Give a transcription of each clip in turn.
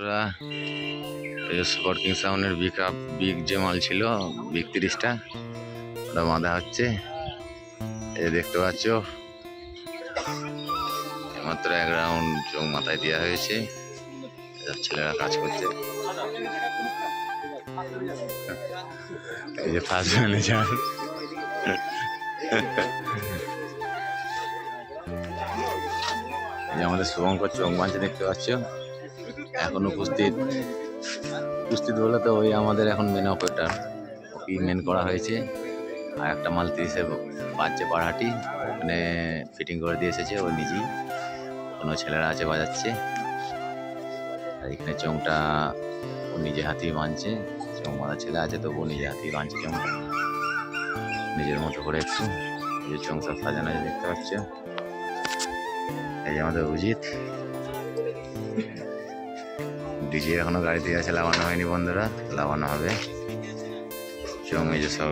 ওরা এই যে সুপার কিং সাউন্ডের বিগ যে মাল ছিল বিগ 30টা ওটা বাঁধা হচ্ছে। এই দেখতে পাচ্ছ মাত্র এক রাউন্ড চোখ মাথায় দেওয়া হয়েছে। ছেলেরা কাজ করছে। এই যে ফার্স্ট ম্যানেজার এই যে আমাদের শুভঙ্কর চোখ বাঁধছে দেখতে পাচ্ছ। এখন উপস্থিত বলে তো ওই আমাদের এখন মেন অপারেটর ওকে মেন করা হয়েছে। আর একটা মাল 30-এ বাজছে পাড়াটি ওখানে ফিটিং করে দিয়ে এসেছে ও নিজেই। কোনো ছেলেরা আছে বাজাচ্ছে। আর এখানে চোঙটা ও নিজে হাতেই বাঁধছে। চোঙ বাঁধা ছেলে আছে তবুও নিজে হাতেই বাঁধছে চোঙটা নিজের মতো করে একটু। এই যে চোঙ সব সাজানো আছে দেখতে পাচ্ছ। এই যে আমাদের অভিজিৎ ডিজে এখনো গাড়িতে আছে, লাগানো হয়নি বন্ধুরা, লাগানো হবে। চোঙ এই যে সব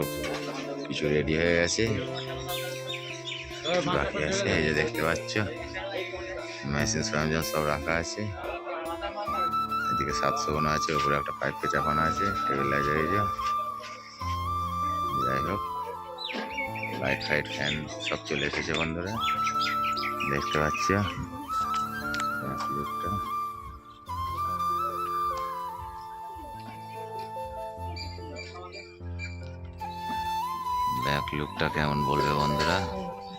কিছু রেডি হয়ে গেছে, বাকি আছে। এই যে দেখতে পাচ্ছ মেশিন সরঞ্জাম সব রাখা আছে। এদিকে 700 গোনা আছে, উপরে একটা পাইপে চাপানো আছে, স্টেবিলাইজার। এই যে যাই হোক লাইট ফাইট ফ্যান সব চলে এসেছে বন্ধুরা দেখতে পাচ্ছ। ব্যাক লুকটা কেমন বলবে বন্ধুরা?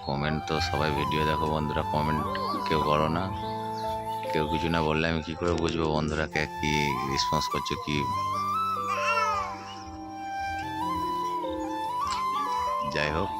কমেন্ট তো সবাই ভিডিও দেখো বন্ধুরা, কমেন্ট কেউ করো না। কেউ কিছু না বললে আমি কি করে বুঝবো বন্ধুরা কে কি রেসপন্স করছে কি। যাই হোক